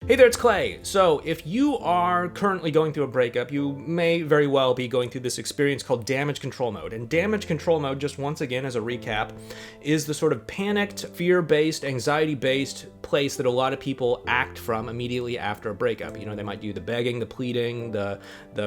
Hey there, it's Clay. So if you are currently going through a breakup, you may very well be going through this experience called damage control mode. And damage control mode, just once again as a recap, is the sort of panicked, fear-based, anxiety-based place that a lot of people act from immediately after a breakup. You know, they might do the begging, the pleading, the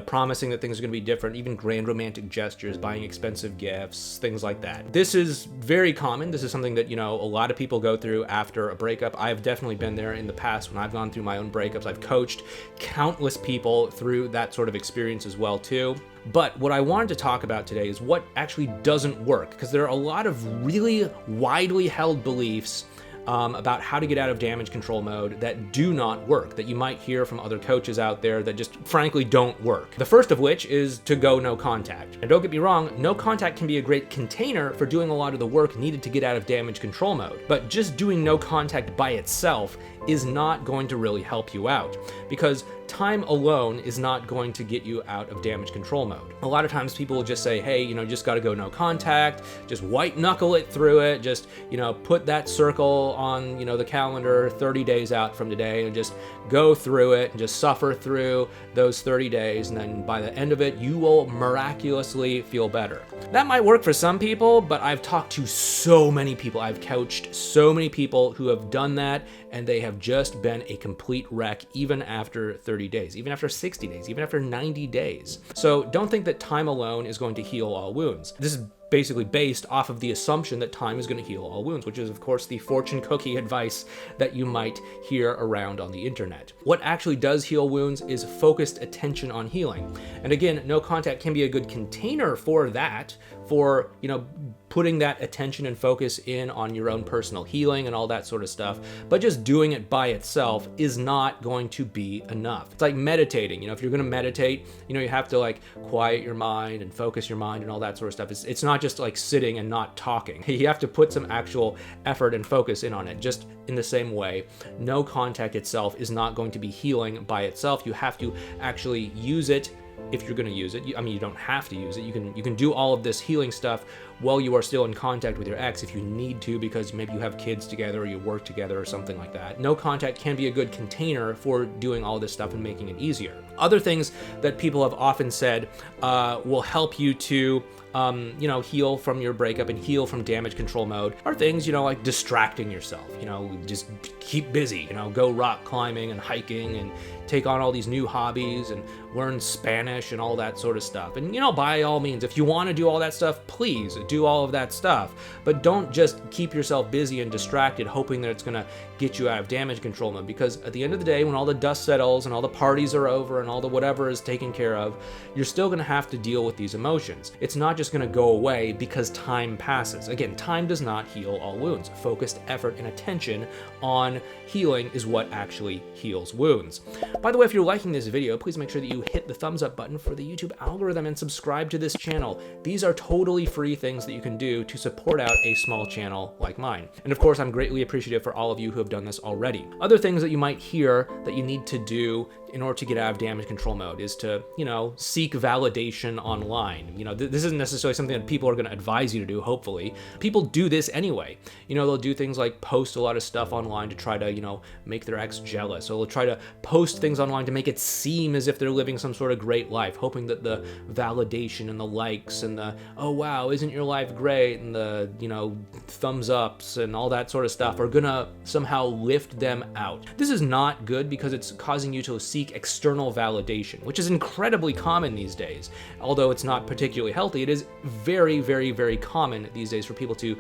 promising that things are going to be different, even grand romantic gestures, buying expensive gifts, things like that. This is very common. This is something that, you know, a lot of people go through after a breakup. I've definitely been there in the past when I've gone through my own breakups. I've coached countless people through that sort of experience as well too. But what I wanted to talk about today is what actually doesn't work, because there are a lot of really widely held beliefs about how to get out of damage control mode that do not work, that you might hear from other coaches out there that just frankly don't work. The first of which is to go no contact. And don't get me wrong, no contact can be a great container for doing a lot of the work needed to get out of damage control mode. But just doing no contact by itself is not going to really help you out, because time alone is not going to get you out of damage control mode. A lot of times people will just say, hey, you know, just got to go no contact, just white knuckle it through it, just, you know, put that circle on, you know, the calendar 30 days out from today and just go through it and just suffer through those 30 days. And then by the end of it, you will miraculously feel better. That might work for some people, but I've talked to so many people, I've coached so many people who have done that, and they have just been a complete wreck even after 30 days, even after 60 days, even after 90 days. So don't think that time alone is going to heal all wounds. This is basically based off of the assumption that time is going to heal all wounds, which is of course the fortune cookie advice that you might hear around on the internet. What actually does heal wounds is focused attention on healing. And again, no contact can be a good container for that, for, you know, putting that attention and focus in on your own personal healing and all that sort of stuff. But just doing it by itself is not going to be enough. It's like meditating. You know, if you're going to meditate, you know, you have to like quiet your mind and focus your mind and all that sort of stuff. It's not just like sitting and not talking. You have to put some actual effort and focus in on it. Just in the same way, no contact itself is not going to be healing by itself. You have to actually use it. If you're going to use it, I mean, you don't have to use it. You can do all of this healing stuff while you are still in contact with your ex if you need to, because maybe you have kids together or you work together or something like that. No contact can be a good container for doing all this stuff and making it easier. Other things that people have often said will help you to you know, heal from your breakup and heal from damage control mode are things, you know, like distracting yourself, you know, just keep busy, you know, go rock climbing and hiking and take on all these new hobbies and learn Spanish and all that sort of stuff. And, you know, by all means, if you want to do all that stuff, please do all of that stuff. But don't just keep yourself busy and distracted hoping that it's going to get you out of damage control mode, because at the end of the day, when all the dust settles and all the parties are over and all the whatever is taken care of, you're still going to have to deal with these emotions. It's not just going to go away because time passes. Again, time does not heal all wounds. Focused effort and attention on healing is what actually heals wounds. By the way, if you're liking this video, please make sure that you hit the thumbs up button for the YouTube algorithm and subscribe to this channel. These are totally free things that you can do to support out a small channel like mine. And of course, I'm greatly appreciative for all of you who have done this already. Other things that you might hear that you need to do in order to get out of damage control mode is to, you know, seek validation online. You know, this isn't necessarily something that people are going to advise you to do, hopefully. People do this anyway. You know, they'll do things like post a lot of stuff online to try to, you know, make their ex jealous. Or they'll try to post things online to make it seem as if they're living some sort of great life, hoping that the validation and the likes and the, oh wow, isn't your life great, and the, you know, thumbs ups and all that sort of stuff are gonna somehow lift them out. This is not good because it's causing you to seek external validation, which is incredibly common these days. Although it's not particularly healthy, it is very, very, very common these days for people to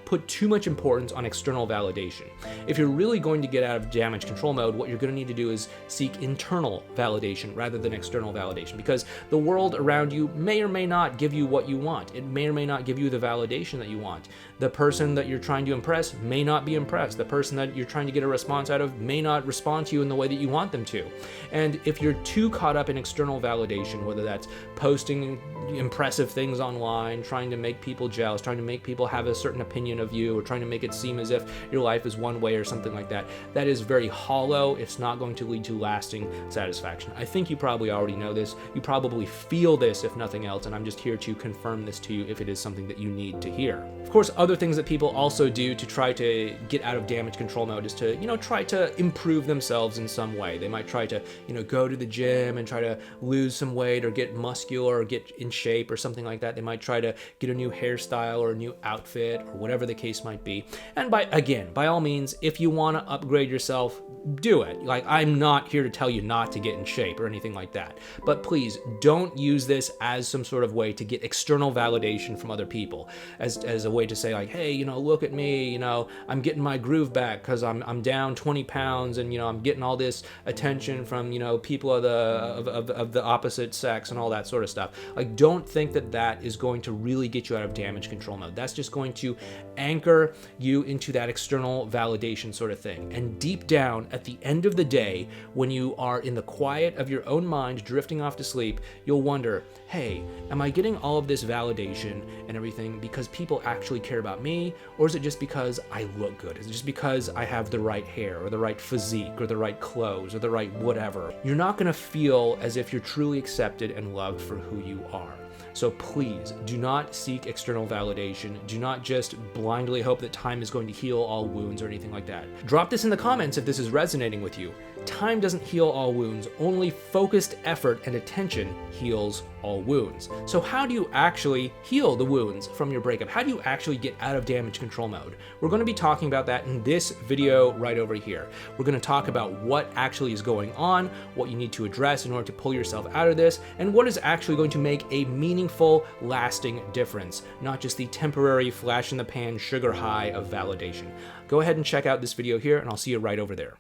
put too much importance on external validation. If you're really going to get out of damage control mode, what you're going to need to do is seek internal validation rather than external validation, because the world around you may or may not give you what you want. It may or may not give you the validation that you want. The person that you're trying to impress may not be impressed. The person that you're trying to get a response out of may not respond to you in the way that you want them to. And if you're too caught up in external validation, whether that's posting impressive things online, trying to make people jealous, trying to make people have a certain opinion of you, or trying to make it seem as if your life is one way or something like that, that is very hollow. It's not going to lead to lasting satisfaction. I think you probably already know this. You probably feel this if nothing else, and I'm just here to confirm this to you if it is something that you need to hear. Of course, Other things that people also do to try to get out of damage control mode is to, try to improve themselves in some way. They might try to, go to the gym and try to lose some weight or get muscular or get in shape or something like that. They might try to get a new hairstyle or a new outfit or whatever the case might be. And by all means, if you want to upgrade yourself, do it. Like, I'm not here to tell you not to get in shape or anything like that. But please don't use this as some sort of way to get external validation from other people, as a way to say like, hey, look at me, I'm getting my groove back because I'm down 20 pounds and I'm getting all this attention from people of the opposite sex and all that sort of stuff. Like, don't think that is going to really get you out of damage control mode. That's just going to anchor you into that external validation sort of thing. And deep down, at the end of the day, when you are in the quiet of your own mind drifting off to sleep, you'll wonder, hey, am I getting all of this validation and everything because people actually care about me, or is it just because I look good? Is it just because I have the right hair or the right physique or the right clothes or the right whatever? You're not going to feel as if you're truly accepted and loved for who you are. So please do not seek external validation. Do not just blindly hope that time is going to heal all wounds or anything like that. Drop this in the comments if this is resonating with you. Time doesn't heal all wounds. Only focused effort and attention heals all wounds. So how do you actually heal the wounds from your breakup? How do you actually get out of damage control mode? We're going to be talking about that in this video right over here. We're going to talk about what actually is going on, what you need to address in order to pull yourself out of this, and what is actually going to make a meaningful, lasting difference, not just the temporary flash in the pan sugar high of validation. Go ahead and check out this video here, and I'll see you right over there.